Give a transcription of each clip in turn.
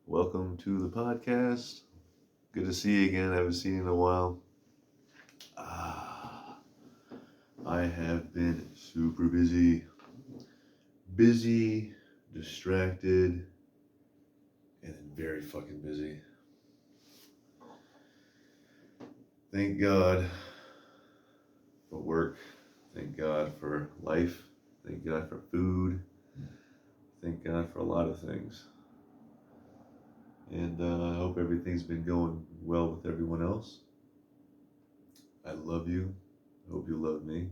Welcome to the podcast. Good to see you again. I haven't seen you in a while. Ah, I have been super busy. Busy, distracted, and then very fucking busy. Thank God for work. Thank God for life. Thank God for food. Thank God for a lot of things. And I hope everything's been going well with everyone else. I love you. I hope you love me.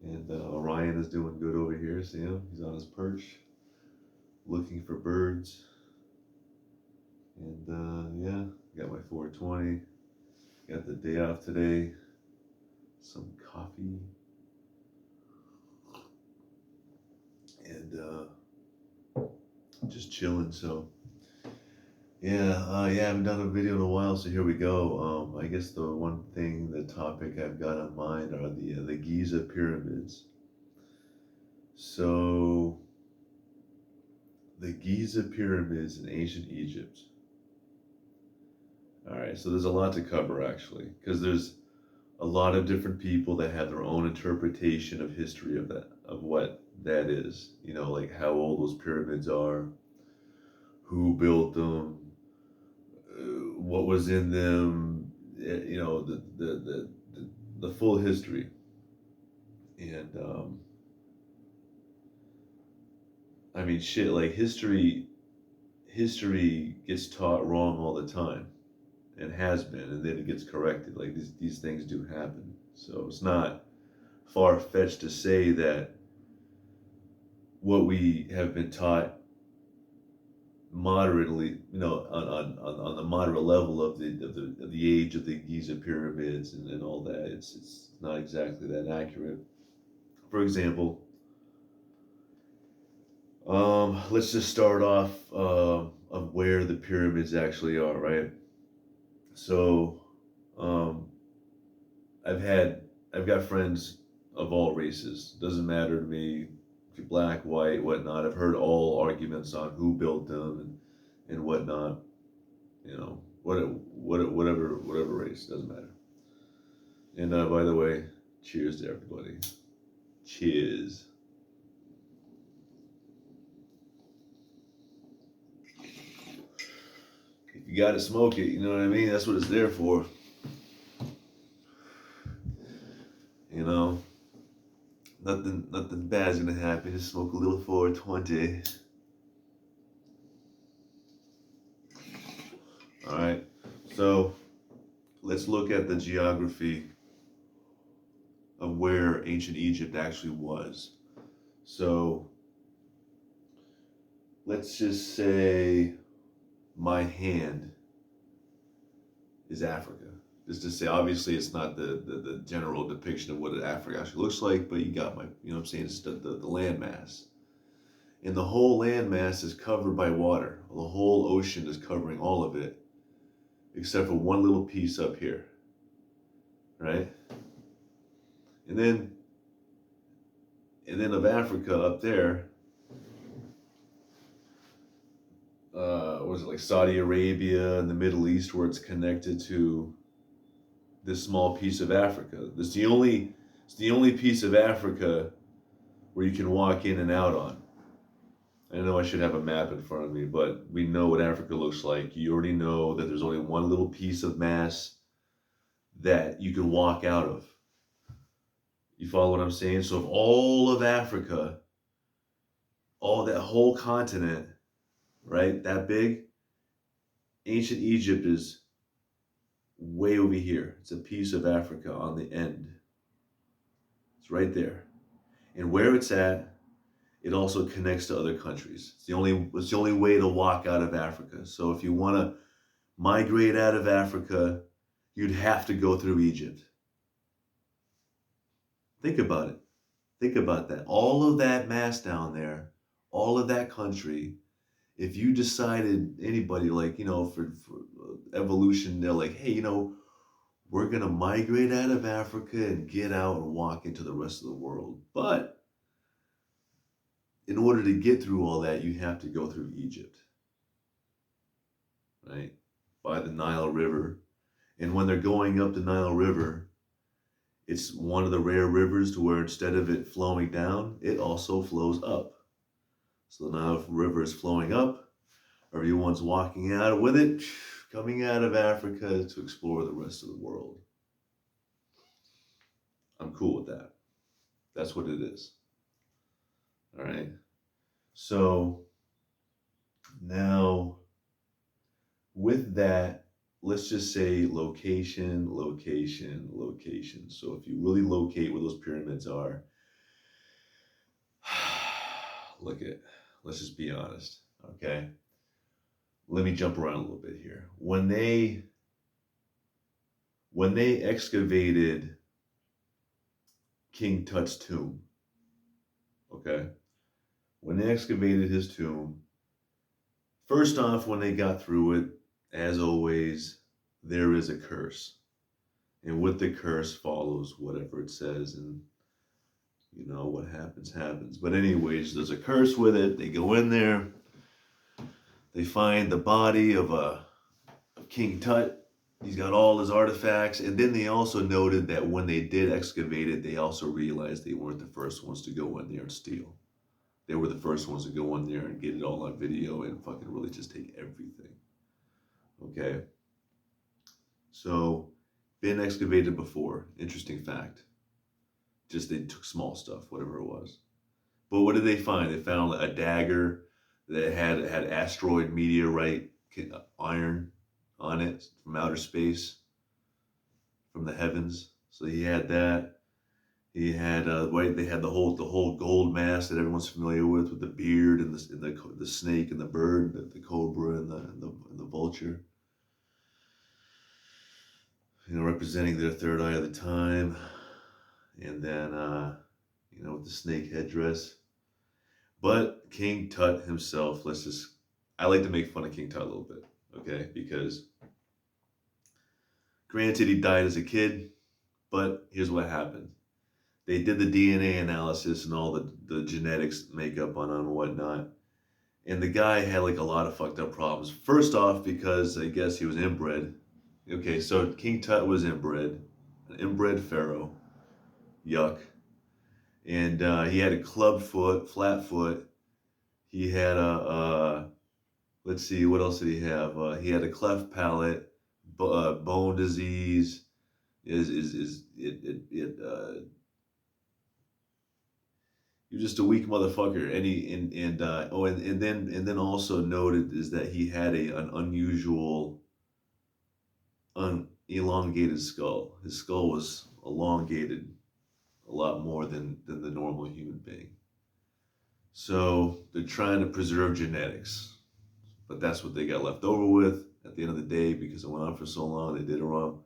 And Orion is doing good over here. See him? He's on his perch, looking for birds. And yeah, got my 420. Got the day off today. Some coffee. And just chilling. So yeah, I haven't done a video in a while. So here we go. I guess the one thing, the topic I've got on mind are the Giza pyramids. So the Giza pyramids in ancient Egypt. All right, so there's a lot to cover actually, because there's a lot of different people that have their own interpretation of history of that, of what that is. You know, like how old those pyramids are, who built them, what was in them. You know, the full history. And I mean, shit, like history gets taught wrong all the time, and has been, and then it gets corrected. Like these things do happen. So it's not far fetched to say that what we have been taught moderately, you know, on the moderate level of the age of the Giza pyramids and all that, it's not exactly that accurate. For example, let's just start off of where the pyramids actually are, right? So, um, I've had I've got friends of all races. Doesn't matter to me if you're black, white, whatnot. I've heard all arguments on who built them and whatnot. You know, whatever race, doesn't matter. And by the way, cheers to everybody. Cheers. If you gotta smoke it, you know what I mean? That's what it's there for. You know, nothing bad's gonna happen. Just smoke a little 420. All right. So let's look at the geography of where ancient Egypt actually was. So let's just say my hand is Africa. Just to say, obviously, it's not the general depiction of what Africa actually looks like, but you got my, you know what I'm saying? It's the landmass. And the whole landmass is covered by water. The whole ocean is covering all of it, except for one little piece up here, right? And then of Africa up there, was it like Saudi Arabia and the Middle East, where it's connected to this small piece of Africa. It's the only piece of Africa where you can walk in and out on. I know I should have a map in front of me, but we know what Africa looks like. You already know that there's only one little piece of mass that you can walk out of. You follow what I'm saying? So if all of Africa, all that whole continent, right, that big, ancient Egypt is way over here. It's a piece of Africa on the end. It's right there. And where it's at, it also connects to other countries. It's the only way to walk out of Africa. So if you want to migrate out of Africa, you'd have to go through Egypt. Think about it. Think about that. All of that mass down there, all of that country, if you decided, anybody, like, you know, for evolution, they're like, hey, you know, we're going to migrate out of Africa and get out and walk into the rest of the world. But in order to get through all that, you have to go through Egypt. right, by the Nile River. And when they're going up the Nile River, it's one of the rare rivers to where instead of it flowing down, it also flows up. So the Nile River is flowing up. Everyone's walking out with it, coming out of Africa to explore the rest of the world. I'm cool with that. That's what it is. All right. So now, with that, let's just say location, location, location. So if you really locate where those pyramids are, look at, let's just be honest, okay? Let me jump around a little bit here. When they excavated King Tut's tomb, okay? When they excavated his tomb, first off, when they got through it, as always, there is a curse. And with the curse follows whatever it says, and you know what happens, happens. But anyways, there's a curse with it. They go in there, they find the body of King Tut. He's got all his artifacts, and then they also noted that when they did excavate it, they also realized they weren't the first ones to go in there and steal. They were the first ones to go in there and get it all on video and fucking really just take everything. Okay? So, been excavated before. Interesting fact. Just they took small stuff, whatever it was. But what did they find? They found a dagger that had asteroid meteorite iron on it from outer space, from the heavens. So he had that. He had they had the whole gold mask that everyone's familiar with the beard and the snake and the bird, the cobra and the vulture. You know, representing their third eye of the time, and then you know, with the snake headdress. But King Tut himself, I like to make fun of King Tut a little bit, okay? Because granted, he died as a kid, but here's what happened. They did the DNA analysis and all the genetics makeup on him and whatnot. And the guy had like a lot of fucked up problems. First off, because I guess he was inbred. Okay, so King Tut was inbred, an inbred pharaoh. Yuck. And he had a club foot, flat foot. He had let's see, what else did he have? He had a cleft palate, bone disease. You're just a weak motherfucker. And then also noted is that he had an unusual, elongated skull. His skull was elongated a lot more than the normal human being. So they're trying to preserve genetics, but that's what they got left over with at the end of the day because it went on for so long. They did it wrong,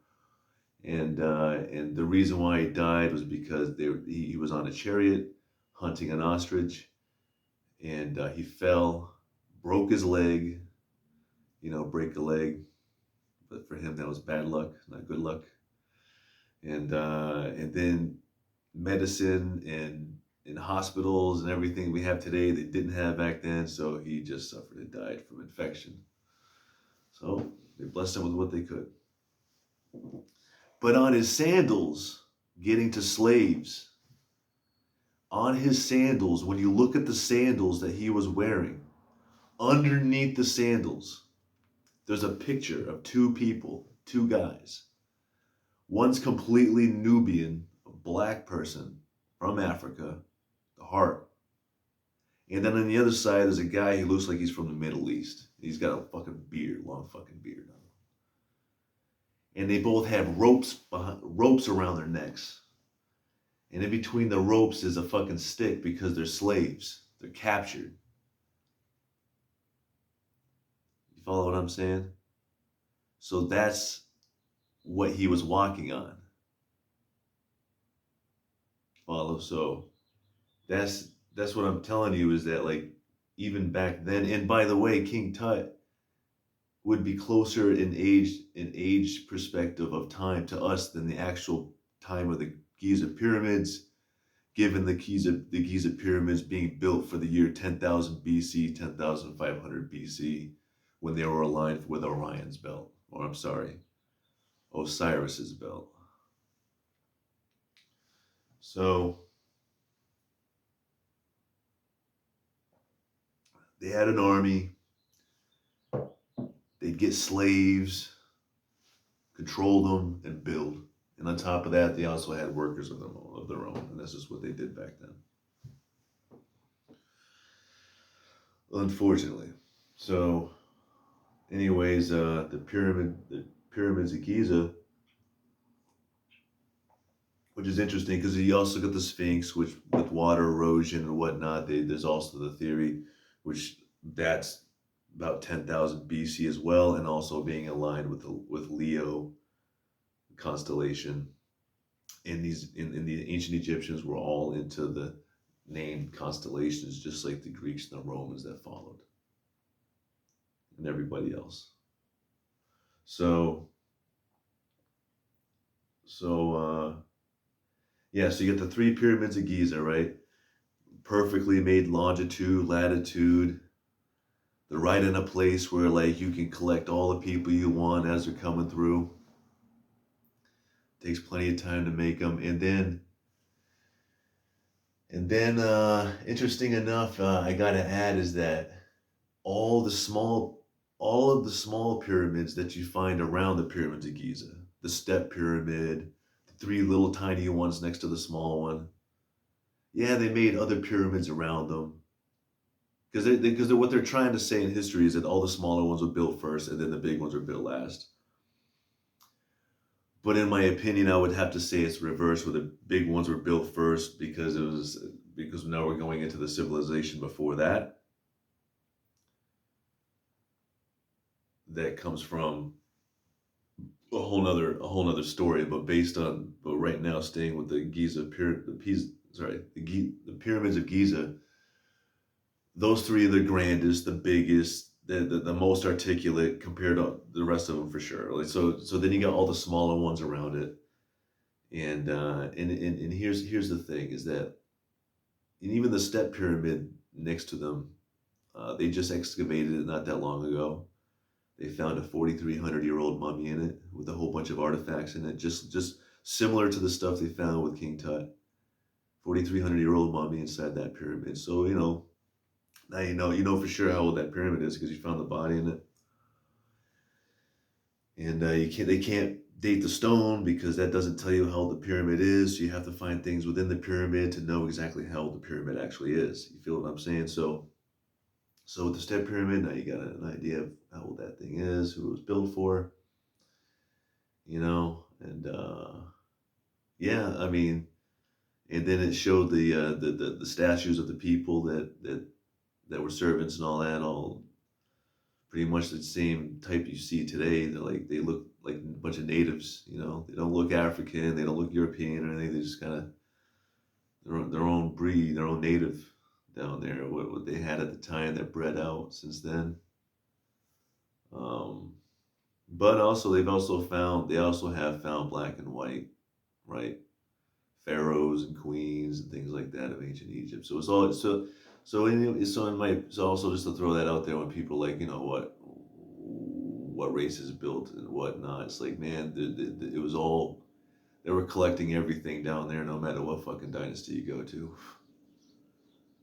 and the reason why he died was because he was on a chariot hunting an ostrich, and he fell, broke his leg. You know, break a leg, but for him that was bad luck, not good luck. And then medicine and in hospitals and everything we have today they didn't have back then, so he just suffered and died from infection. So they blessed him with what they could. But on his sandals, getting to slaves, on his sandals, when you look at the sandals that he was wearing, underneath the sandals, there's a picture of two people, two guys. One's completely Nubian, a black person from Africa, the heart. And then on the other side, there's a guy who looks like he's from the Middle East. He's got a fucking beard, long fucking beard on him. And they both have ropes around their necks. And in between the ropes is a fucking stick because they're slaves. They're captured. You follow what I'm saying? So that's what he was walking on. Follow? So that's what I'm telling you is that, like, even back then, and by the way, King Tut would be closer in age perspective of time to us than the actual time of the Giza pyramids, given the Giza pyramids being built for the year 10,000 BC, 10,500 BC, when they were aligned with Orion's belt, or I'm sorry, Osiris's belt. So they had an army. They'd get slaves, control them, and build. And on top of that, they also had workers of their own, and this is what they did back then. Unfortunately. So, anyways, the pyramids of Giza, which is interesting because you also got the Sphinx, which with water erosion and whatnot. There's also the theory, which that's about 10,000 BC as well, and also being aligned with Leo constellation. And in the ancient Egyptians were all into the named constellations, just like the Greeks and the Romans that followed, and everybody else. So yeah, so you get the three pyramids of Giza, right? Perfectly made longitude, latitude. They're right in a place where like you can collect all the people you want as they're coming through. Takes plenty of time to make them, and then interesting enough, I gotta add is that all of the small pyramids that you find around the pyramids of Giza, the step pyramid, the three little tiny ones next to the small one. Yeah, they made other pyramids around them because what they're trying to say in history is that all the smaller ones were built first and then the big ones were built last. But in my opinion, I would have to say it's reversed, where the big ones were built first because now we're going into the civilization before that. That comes from a whole nother story, but right now staying with the pyramids of Giza. Those three are the grandest, the biggest, the most articulate compared to the rest of them for sure. Like so then you got all the smaller ones around it, and here's the thing is that, and even the step pyramid next to them, they just excavated it not that long ago. They found a 4,300-year-old mummy in it with a whole bunch of artifacts in it, just similar to the stuff they found with King Tut. 4,300-year-old mummy inside that pyramid. So now you know for sure how old that pyramid is because you found the body in it. And they can't date the stone because that doesn't tell you how old the pyramid is. So you have to find things within the pyramid to know exactly how old the pyramid actually is. You feel what I'm saying? So with the step pyramid, now you got an idea of how old that thing is, who it was built for, and yeah, I mean, and then it showed the statues of the people that were servants and all that, all pretty much the same type you see today. They look like a bunch of natives, They don't look African, they don't look European or anything. They just kind of their own breed, their own native down there. What they had at the time that bred out since then. But also they also have found black and white, right? Pharaohs and queens and things like that of ancient Egypt. So it's all so also just to throw that out there when people like what races built and whatnot. It's like, man, it was all, they were collecting everything down there, no matter what fucking dynasty you go to.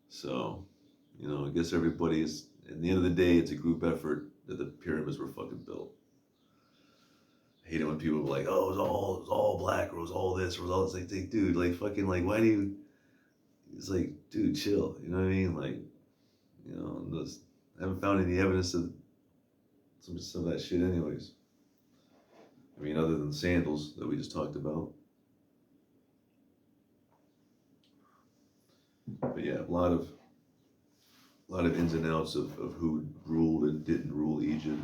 So, I guess everybody is, at the end of the day, it's a group effort that the pyramids were fucking built. I hate it when people are like, oh, it was all black, or it was all this, or it was all this. Like, dude, like, fucking, like, why do you, it's like, dude, chill, you know what I mean? Like, I haven't found any evidence of some of that shit anyways. I mean, other than sandals that we just talked about. But yeah, a lot of ins and outs of who ruled and didn't rule Egypt.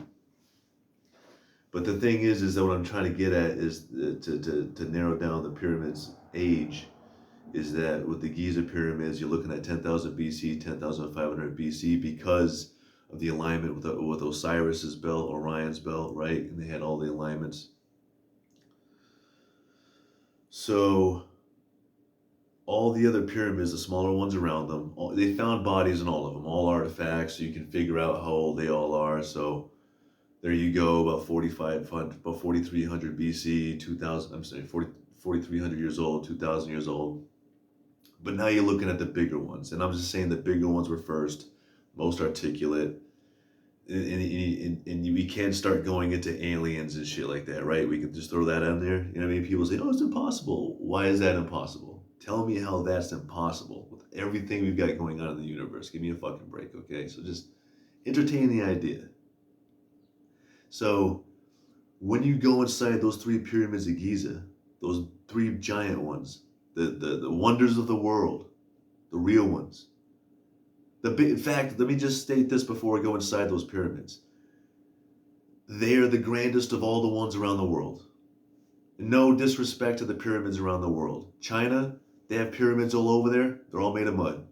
But the thing is that what I'm trying to get at is to narrow down the pyramids' age, is that with the Giza pyramids, you're looking at 10,000 BC, 10,500 BC, because of the alignment with Osiris's belt, Orion's belt, right? And they had all the alignments. So all the other pyramids, the smaller ones around them, they found bodies in all of them, all artifacts, so you can figure out how old they all are. So there you go, about 4,300 BC, 2000, I'm sorry, 4,300 years old, 2,000 years old. But now you're looking at the bigger ones. And I'm just saying the bigger ones were first, most articulate. And we can't start going into aliens and shit like that, right? We can just throw that in there. You know what I mean? People say, oh, it's impossible. Why is that impossible? Tell me how that's impossible with everything we've got going on in the universe. Give me a fucking break, okay? So just entertain the idea. So when you go inside those three pyramids of Giza, those three giant ones, the wonders of the world, the real ones. In fact, let me just state this before I go inside those pyramids. They are the grandest of all the ones around the world. No disrespect to the pyramids around the world. China, they have pyramids all over there. They're all made of mud.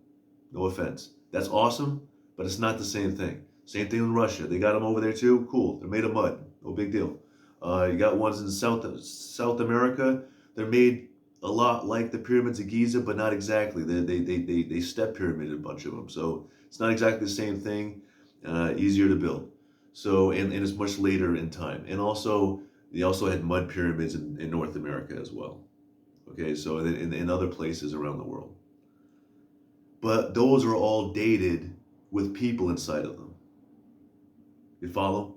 No offense. That's awesome, but it's not the same thing. Same thing in Russia. They got them over there too. Cool. They're made of mud. No big deal. You got ones in South America. They're made a lot like the pyramids of Giza, but not exactly. They step pyramided a bunch of them, so it's not exactly the same thing. Easier to build. So and it's much later in time. And also they also had mud pyramids in North America as well. Okay, so in other places around the world. But those are all dated with people inside of them. You follow?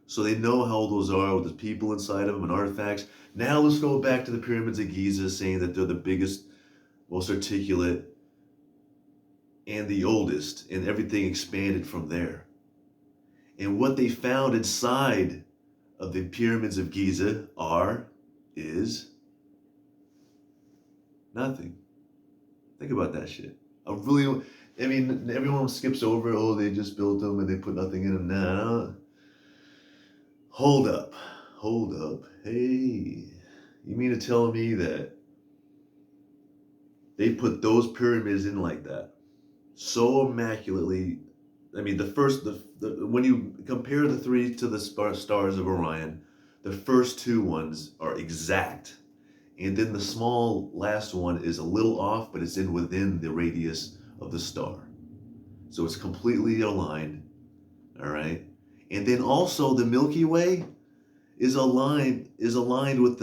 So they know how those are with the people inside of them and artifacts. Now let's go back to the pyramids of Giza, saying that they're the biggest, most articulate, and the oldest, and everything expanded from there. And what they found inside of the pyramids of Giza is nothing. Think about that shit. I mean, everyone skips over, oh, they just built them and they put nothing in them. Nah. Hold up. Hey, you mean to tell me that they put those pyramids in like that? So immaculately. I mean, when you compare the three to the stars of Orion, the first two ones are exact. And then the small last one is a little off, but it's within the radius of the star. So it's completely aligned. All right. And then also the Milky Way is aligned with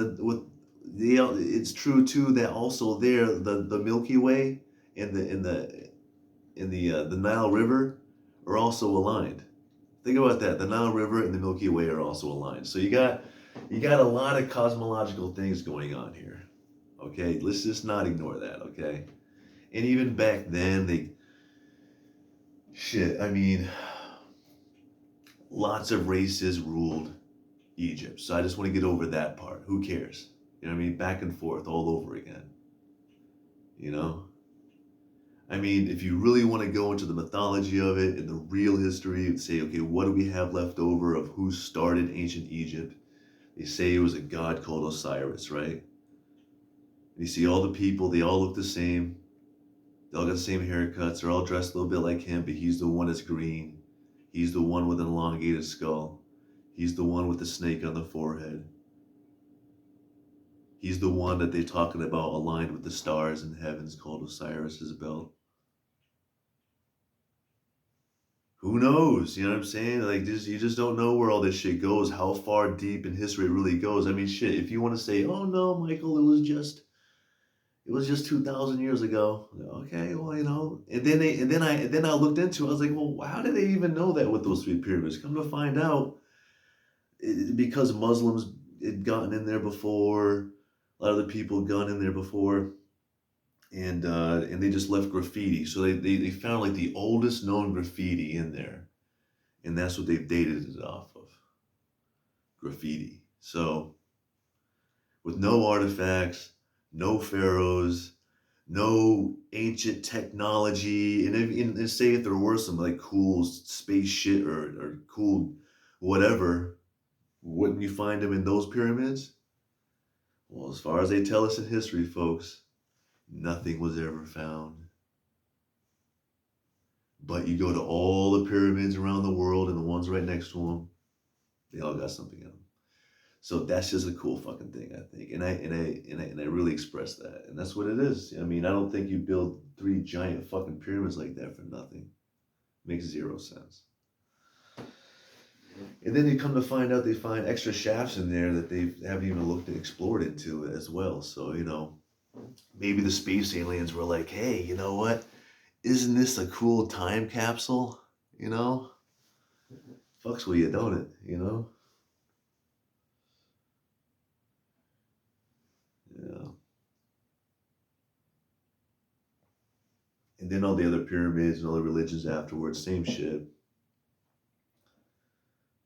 it's true too that also there the Milky Way and the Nile River are also aligned. Think about that. The Nile River and the Milky Way are also aligned. So you got a lot of cosmological things going on here. Okay, let's just not ignore that, okay? And even back then, I mean, lots of races ruled Egypt. So I just want to get over that part. Who cares? You know what I mean? Back and forth all over again. You know? I mean, if you really want to go into the mythology of it and the real history and say, okay, what do we have left over of who started ancient Egypt? They say it was a god called Osiris, right? And you see all the people, they all look the same. They all got the same haircuts. They're all dressed a little bit like him, but he's the one that's green. He's the one with an elongated skull. He's the one with the snake on the forehead. He's the one that they're talking about aligned with the stars in heavens called Osiris's belt. Who knows? You know what I'm saying? Like this, you just don't know where all this shit goes, how far deep in history it really goes. I mean, shit, if you want to say, oh no, Michael, it was just 2,000 years ago. Okay, well, you know, and then I looked into it. I was like, well, how did they even know that with those three pyramids? Come to find out, because Muslims had gotten in there before, a lot of the people had gone in there before, and they just left graffiti. So they found like the oldest known graffiti in there, and that's what they've dated it off of. Graffiti. So with no artifacts, no pharaohs, no ancient technology, and say if there were some like cool space shit or cool whatever, wouldn't you find them in those pyramids? Well, as far as they tell us in history, folks, nothing was ever found. But you go to all the pyramids around the world and the ones right next to them, they all got something in them. So that's just a cool fucking thing, I think, and I really express that, and that's what it is. I mean, I don't think you build three giant fucking pyramids like that for nothing. Makes zero sense. And then you come to find out they find extra shafts in there that they haven't even looked and explored into as well. So, maybe the space aliens were like, hey, you know what? Isn't this a cool time capsule? You know? Fucks with you, don't it? Yeah. And then all the other pyramids and all the religions afterwards, same shit.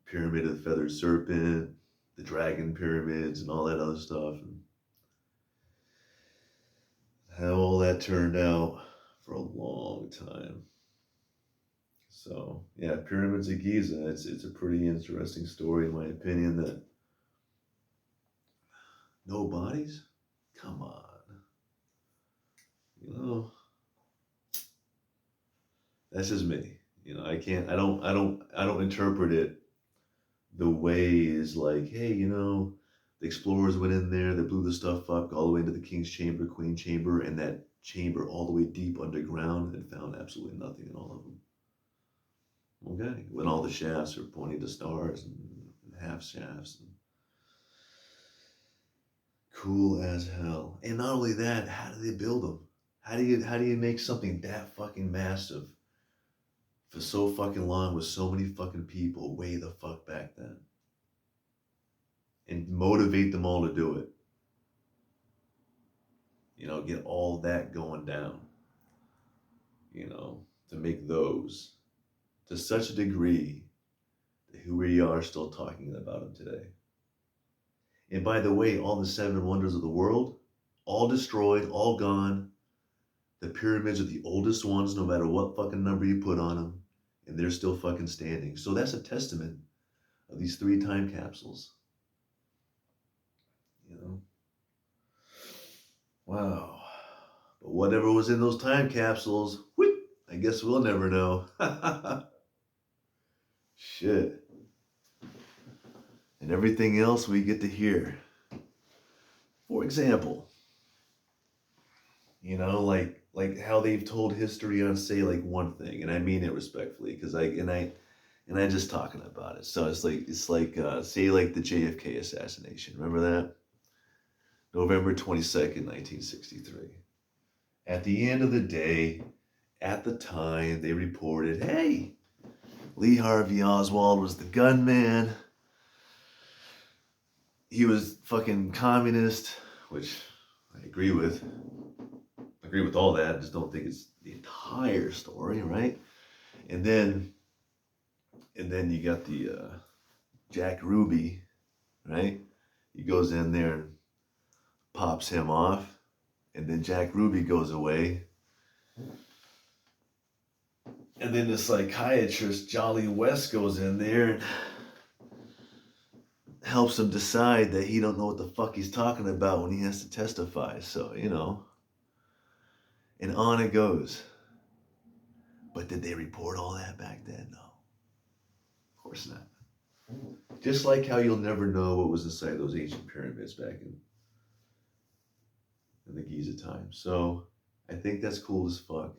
Pyramid of the Feathered Serpent, the Dragon Pyramids, and all that other stuff. And how all that turned out for a long time. So yeah, Pyramids of Giza. It's a pretty interesting story in my opinion. That no bodies. Come on, you know that's just me. I can't. I don't interpret it the way is like, hey, the explorers went in there, they blew the stuff up all the way into the king's chamber, queen chamber, and that chamber all the way deep underground and found absolutely nothing in all of them. Okay, when all the shafts are pointing to stars and half shafts. Cool as hell. And not only that, how do they build them? How do you make something that fucking massive for so fucking long with so many fucking people way the fuck back then? And motivate them all to do it. Get all that going down. To make those to such a degree that here we are still talking about them today. And by the way, all the seven wonders of the world, all destroyed, all gone. The pyramids are the oldest ones, no matter what fucking number you put on them, and they're still fucking standing. So that's a testament of these three time capsules. Wow. But whatever was in those time capsules, whoop, I guess we'll never know. Shit. And everything else we get to hear. For example, like how they've told history on, say, like one thing, and I mean it respectfully, because I just talking about it. So it's like say like the JFK assassination. Remember that? November 22nd, 1963. At the end of the day, at the time, they reported, hey, Lee Harvey Oswald was the gunman. He was fucking communist, which I agree with. I agree with all that. I just don't think it's the entire story, right? And then you got the Jack Ruby, right? He goes in there and pops him off, and then Jack Ruby goes away. And then the psychiatrist, Jolly West, goes in there and helps him decide that he don't know what the fuck he's talking about when he has to testify. So, and on it goes. But did they report all that back then? No. Of course not. Just like how you'll never know what was inside those ancient pyramids back in the Giza time. So I think that's cool as fuck.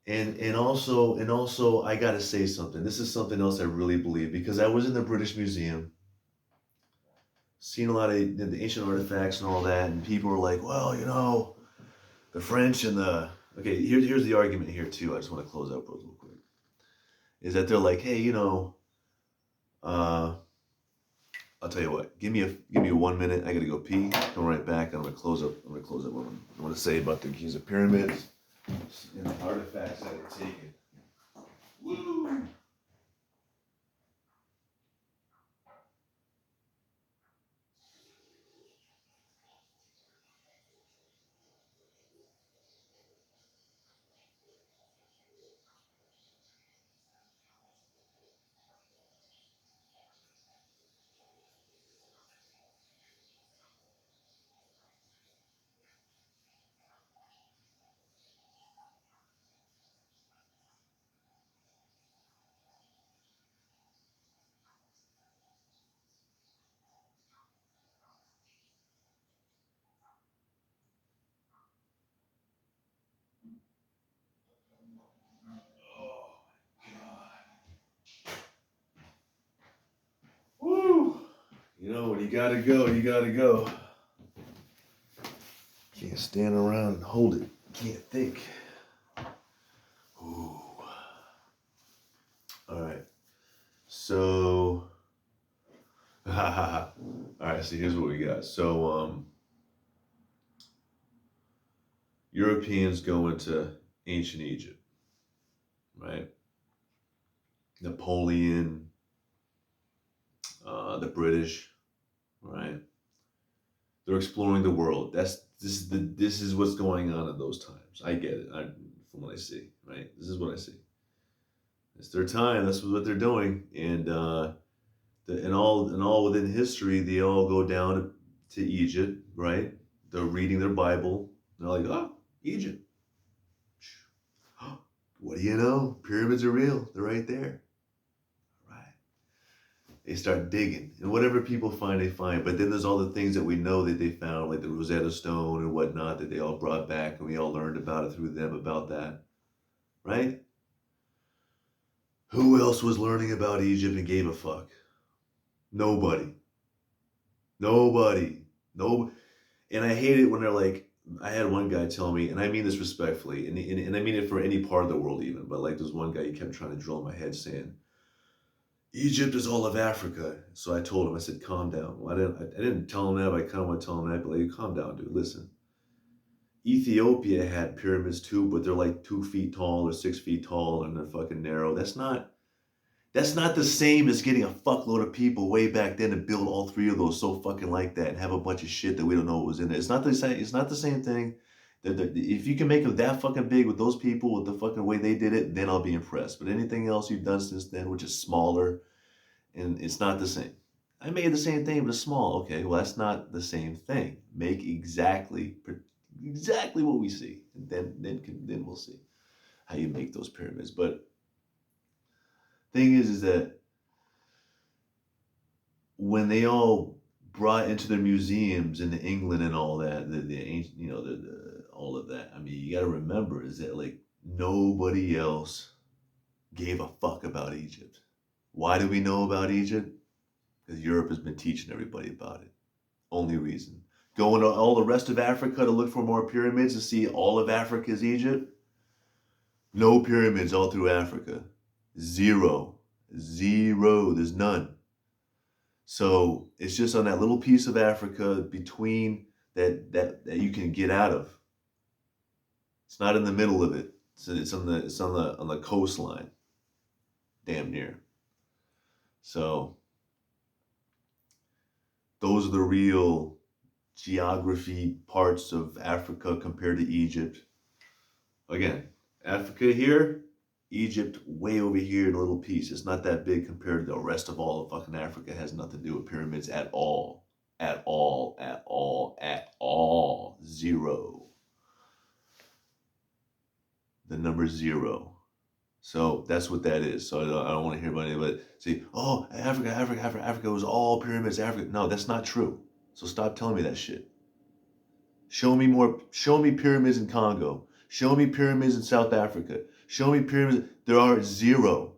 And also I gotta say something. This is something else I really believe, because I was in the British Museum, seen a lot of the ancient artifacts and all that, and people were like, well, the French and the okay, here's the argument here too. I just want to close out real quick. Is that they're like, hey, I'll tell you what. Give me 1 minute. I gotta go pee. Come right back. I'm gonna close up. What I want to say about the Giza pyramids and the artifacts that were taken. Woo! you gotta go, you gotta go. Can't stand around and hold it. Can't think. Ooh. All right. So, all right. So here's what we got. So, Europeans go into ancient Egypt, right? Napoleon, the British, right? They're exploring the world. This is what's going on at those times. I get it. From what I see, right? This is what I see. It's their time. That's what they're doing, and and all within history, they all go down to Egypt, right? They're reading their Bible. They're like, oh, Egypt. What do you know? Pyramids are real. They're right there. Right. They start digging, and whatever people find, they find. But then there's all the things that we know that they found, like the Rosetta Stone and whatnot, that they all brought back, and we all learned about it through them about that, right? Who else was learning about Egypt and gave a fuck? Nobody. Nobody. No. And I hate it when they're like, I had one guy tell me, and I mean this respectfully, and I mean it for any part of the world even, but like there's one guy, he kept trying to drill in my head saying, Egypt is all of Africa. So I told him, I said, calm down. Well, I didn't tell him that, but I kind of want to tell him that, but like, calm down, dude. Listen, Ethiopia had pyramids too, but they're like 2 feet tall or 6 feet tall, and they're fucking narrow. That's not the same as getting a fuckload of people way back then to build all three of those so fucking like that and have a bunch of shit that we don't know what was in there. It's not the same. It's not the same thing. If you can make it that fucking big with those people, with the fucking way they did it, then I'll be impressed. But anything else you've done since then, which is smaller, and it's not the same. I made the same thing, but it's small. Okay, well that's not the same thing. Make exactly what we see, and then we'll see how you make those pyramids. But thing is that when they all brought into their museums into England and all that, the ancient, all of that. I mean, you got to remember is that like nobody else gave a fuck about Egypt. Why do we know about Egypt? Because Europe has been teaching everybody about it. Only reason. Going to all the rest of Africa to look for more pyramids to see all of Africa's Egypt. No pyramids all through Africa. Zero. There's none. So it's just on that little piece of Africa between that you can get out of. It's not in the middle of it. It's on the coastline, damn near. So those are the real geography parts of Africa compared to Egypt. Again, Africa here, Egypt way over here in a little piece. It's not that big compared to the rest of all of fucking Africa. It has nothing to do with pyramids at all. At all. Zero. The number 0. So that's what that is. So I don't want to hear about anybody say, oh, Africa was all pyramids, Africa. No, that's not true. So stop telling me that shit. Show me pyramids in Congo. Show me pyramids in South Africa. Show me pyramids. There are 0.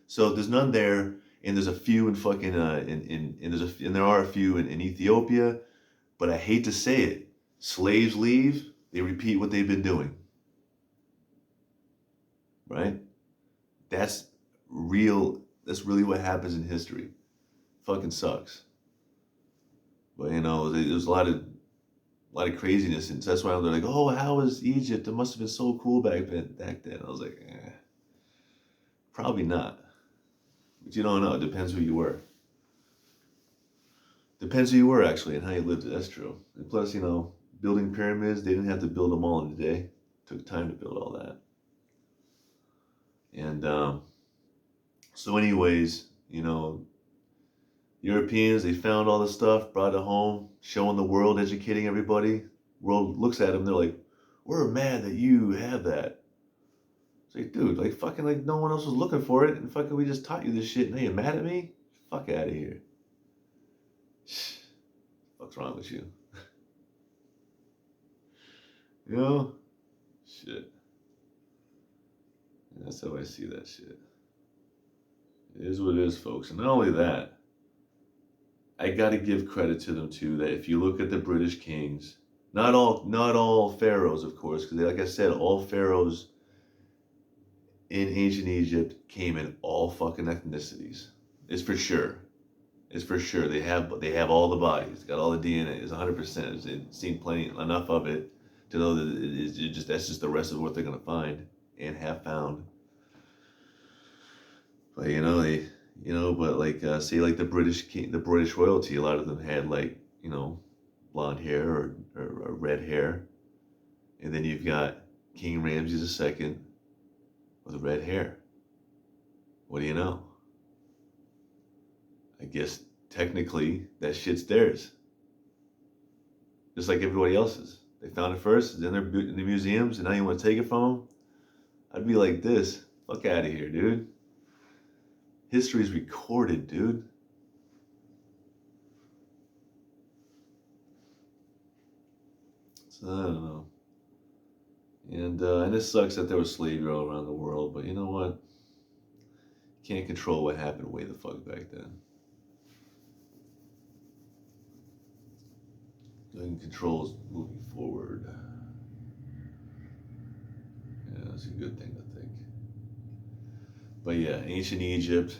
So there's none there, and there's a few in fucking and there are a few in Ethiopia, but I hate to say it. Slaves leave, they repeat what they've been doing. Right? That's real. That's really what happens in history. Fucking sucks. But there's a lot of craziness, and that's why they're like, oh, how was Egypt? It must have been so cool back then. I was like, probably not. But you don't know. It depends who you were. Depends who you were, actually, and how you lived it. That's true. And plus, building pyramids, they didn't have to build them all in a day. It took time to build all that. And so anyways, Europeans, they found all this stuff, brought it home, showing the world, educating everybody. World looks at them, they're like, we're mad that you have that. It's like, dude, like fucking like no one else was looking for it, and fucking we just taught you this shit, and now you're mad at me? Fuck out of here. What's wrong with you? Shit. That's how I see that shit. It is what it is, folks. And not only that, I got to give credit to them too. That if you look at the British kings, not all pharaohs, of course, because like I said, all pharaohs in ancient Egypt came in all fucking ethnicities. It's for sure. It's for sure. They have all the bodies, got all the DNA. It's 100%. It's seen plenty enough of it to know that that's just the rest of what they're gonna find and have found. But but like say like the British king, the British royalty, a lot of them had like blonde hair or red hair, and then you've got King Ramses II with red hair. What do you know? I guess technically that shit's theirs, just like everybody else's. They found it first, then they're in the museums, and now you want to take it from them? I'd be like this. Fuck out of here, dude. History's recorded, dude. So I don't know. And it sucks that there was slavery all around the world, but you know what? You can't control what happened way the fuck back then. You can control moving forward. Yeah, that's a good thing to think. But yeah, ancient Egypt,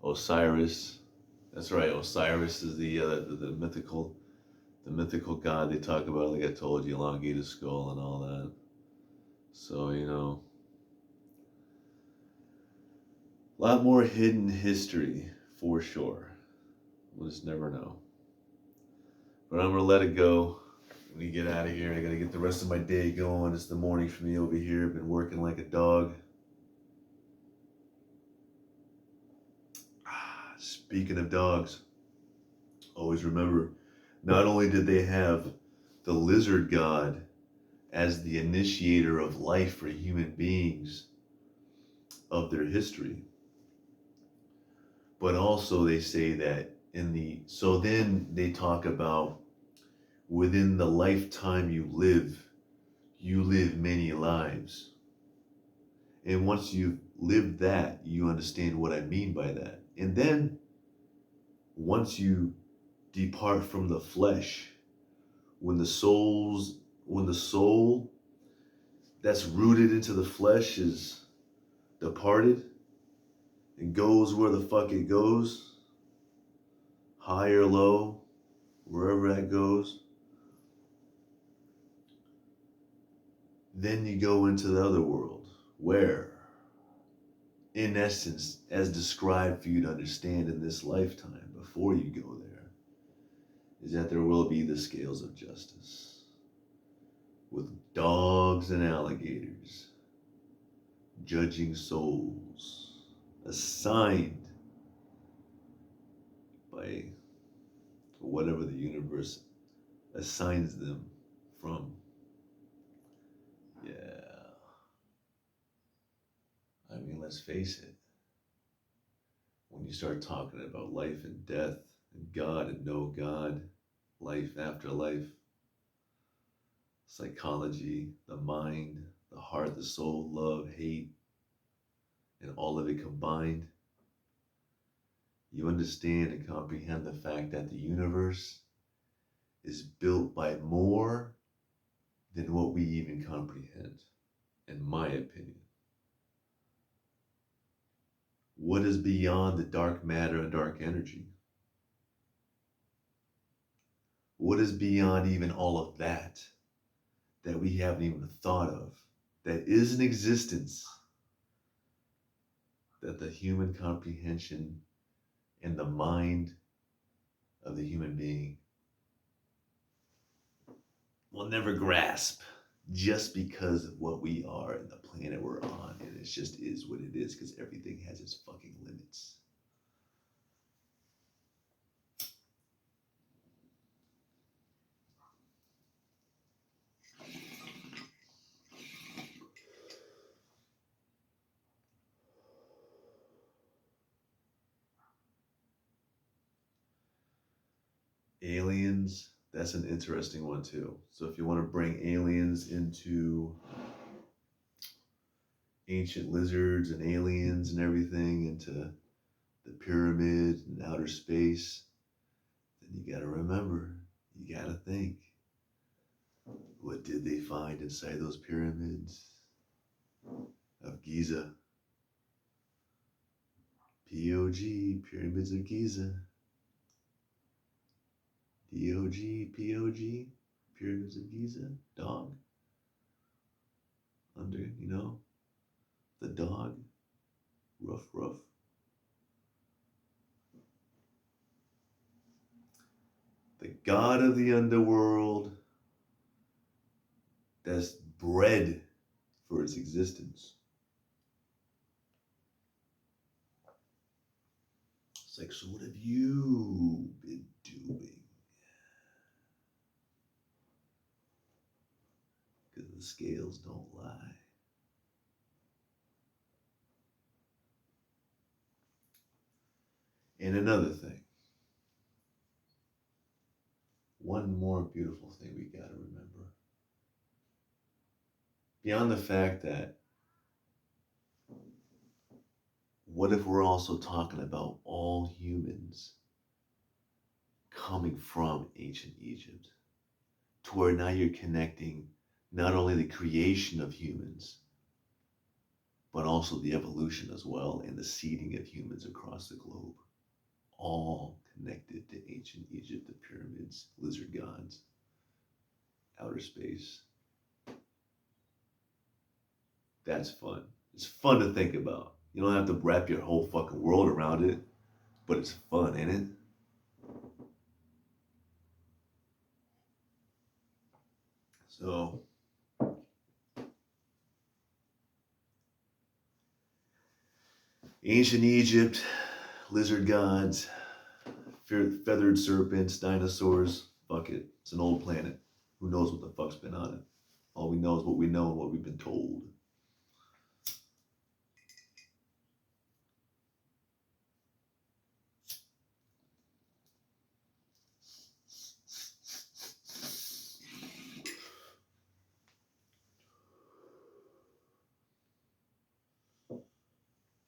Osiris. That's right. Osiris is the mythical god they talk about. Like I told you, elongated skull and all that. So a lot more hidden history for sure. We'll just never know. But I'm gonna let it go. When you get out of here, I gotta get the rest of my day going. It's the morning for me over here. Been working like a dog. Speaking of dogs, always remember, not only did they have the lizard god as the initiator of life for human beings of their history, but also they say that so then they talk about within the lifetime you live many lives. And once you've lived that, you understand what I mean by that. And then once you depart from the flesh, when the soul that's rooted into the flesh is departed and goes where the fuck it goes, high or low, wherever that goes, then you go into the other world where, in essence, as described for you to understand in this lifetime before you go there, is that there will be the scales of justice with dogs and alligators judging souls assigned by whatever the universe assigns them from. Yeah. I mean, let's face it. When you start talking about life and death, and God and no God, life after life, psychology, the mind, the heart, the soul, love, hate, and all of it combined, you understand and comprehend the fact that the universe is built by more than what we even comprehend, in my opinion. What is beyond the dark matter and dark energy? What is beyond even all of that we haven't even thought of, that is in existence, that the human comprehension and the mind of the human being will never grasp, just because of what we are and the planet we're on, and it just is what it is, because everything has its fucking limits. Aliens, that's an interesting one too. So if you want to bring aliens into ancient lizards and aliens and everything, into the pyramids and outer space, then you gotta remember, you gotta think, what did they find inside those pyramids of Giza? P-O-G, Pyramids of Giza. D-O-G, P-O-G, Pyramids of Giza, dog. Under, the dog, ruff, ruff. The god of the underworld that's bred for its existence. It's like, so what have you been doing? Because the scales don't lie. And another thing, one more beautiful thing we gotta remember. Beyond the fact that, what if we're also talking about all humans coming from ancient Egypt, to where now you're connecting not only the creation of humans, but also the evolution as well and the seeding of humans across the globe, all connected to ancient Egypt, the pyramids, lizard gods, outer space. That's fun. It's fun to think about. You don't have to wrap your whole fucking world around it, but it's fun, ain't it? So, ancient Egypt, lizard gods, feathered serpents, dinosaurs. Fuck it. It's an old planet. Who knows what the fuck's been on it? All we know is what we know and what we've been told.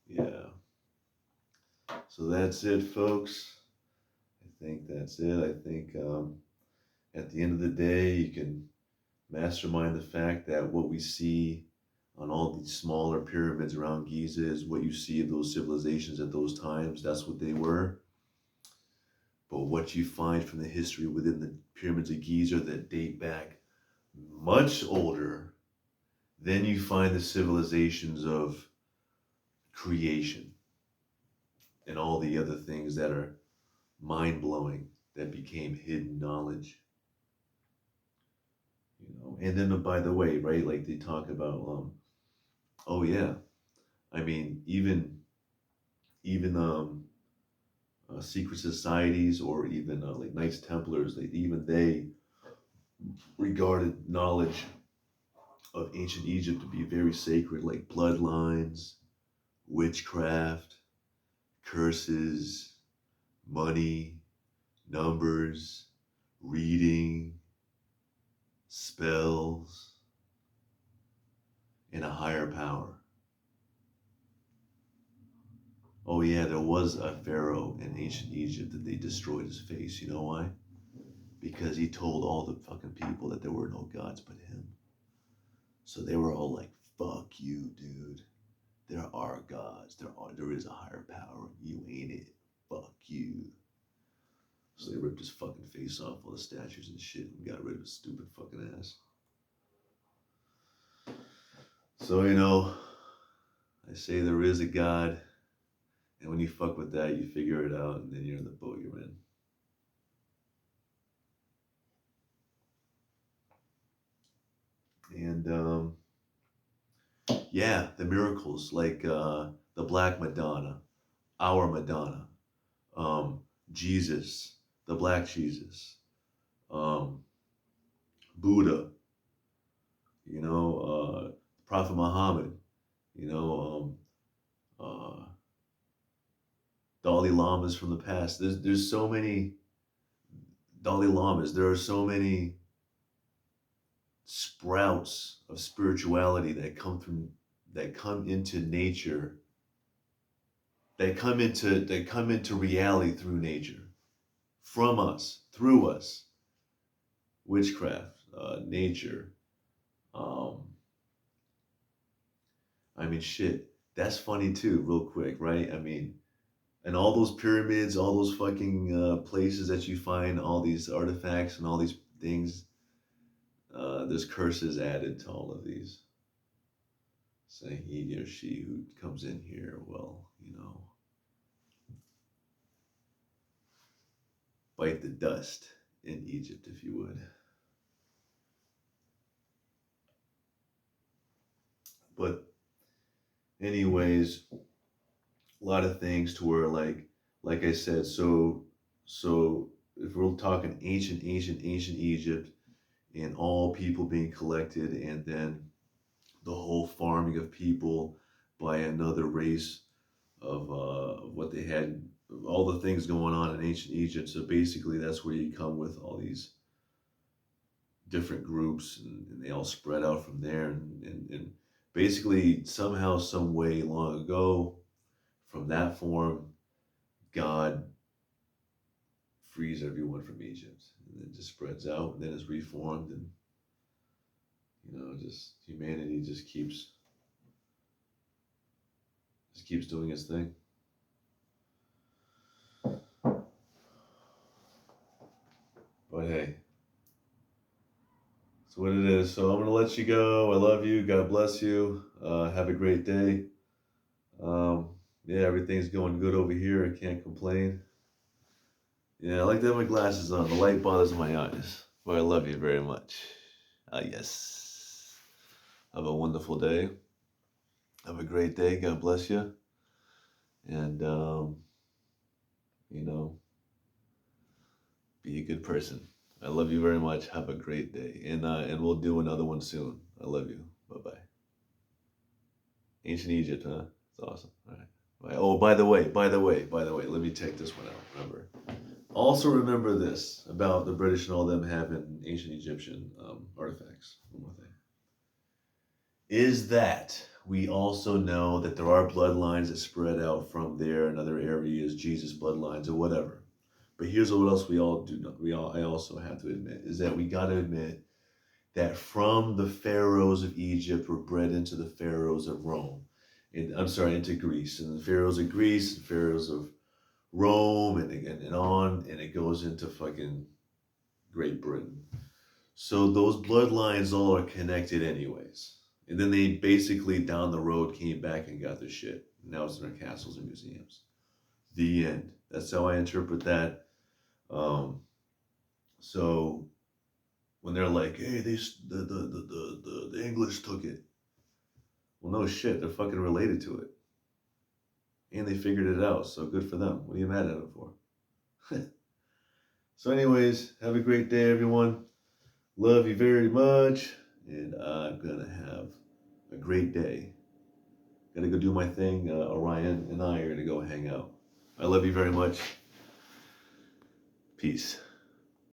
Yeah. So that's it, folks. I think that's it. I think at the end of the day, you can mastermind the fact that what we see on all these smaller pyramids around Giza is what you see of those civilizations at those times. That's what they were. But what you find from the history within the pyramids of Giza that date back much older, then you find the civilizations of creation and all the other things that are mind-blowing that became hidden knowledge. And then, by the way, right, like they talk about, oh yeah, I mean, even secret societies, or even like Knights Templars, they regarded knowledge of ancient Egypt to be very sacred, like bloodlines, witchcraft, curses, money, numbers, reading, spells, and a higher power. Oh yeah, there was a pharaoh in ancient Egypt that they destroyed his face. You know why? Because he told all the fucking people that there were no gods but him. So they were all like, fuck you, dude. There are gods. There is a higher power. You ain't it. Fuck you. So they ripped his fucking face off all the statues and shit and got rid of his stupid fucking ass. So, I say there is a God, and when you fuck with that, you figure it out, and then you're in the boat you're in. And, yeah, the miracles, like the Black Madonna, our Madonna, Jesus, the Black Jesus, Buddha, Prophet Muhammad, Dalai Lamas from the past. There's so many Dalai Lamas. There are so many sprouts of spirituality that come into nature that come into reality through nature, from us, through us. Witchcraft, nature. Um, I mean, shit. That's funny too, real quick, right? I mean, and all those pyramids, all those fucking places that you find all these artifacts and all these things, there's curses added to all of these. Saying he or she who comes in here, well, bite the dust in Egypt, if you would. But anyways, a lot of things to where like I said, so if we're talking ancient Egypt and all people being collected and then the whole farming of people by another race of what they had, all the things going on in ancient Egypt. So basically that's where you come with all these different groups and they all spread out from there and basically somehow, some way long ago from that form, God frees everyone from Egypt and then just spreads out and then is reformed and just humanity just keeps doing its thing. But hey, it's what it is. So I'm gonna let you go. I love you. God bless you. Have a great day. Yeah, everything's going good over here. I can't complain. Yeah, I like to have my glasses on. The light bothers my eyes. But I love you very much. Yes. Have a wonderful day. Have a great day. God bless you. And be a good person. I love you very much. Have a great day. And we'll do another one soon. I love you. Bye-bye. Ancient Egypt, huh? It's awesome. All right. Bye. Oh, by the way, let me take this one out. Remember. Also remember this about the British and all them having ancient Egyptian artifacts. One more thing. Is that we also know that there are bloodlines that spread out from there and other areas, Jesus bloodlines or whatever. But here's what else we all do know. I also have to admit is that we got to admit that from the pharaohs of Egypt were bred into the pharaohs of Rome. Into Greece. And the pharaohs of Greece, and pharaohs of Rome, and on, and it goes into fucking Great Britain. So those bloodlines all are connected anyways. And then they basically down the road came back and got their shit. Now it's in their castles and museums. The end. That's how I interpret that. So when they're like, "Hey, the English took it," well, no shit, they're fucking related to it, and they figured it out. So good for them. What are you mad at them for? So, anyways, have a great day, everyone. Love you very much, and I'm gonna have a great day. Gotta go do my thing. Orion and I are gonna go hang out. I love you very much. Peace.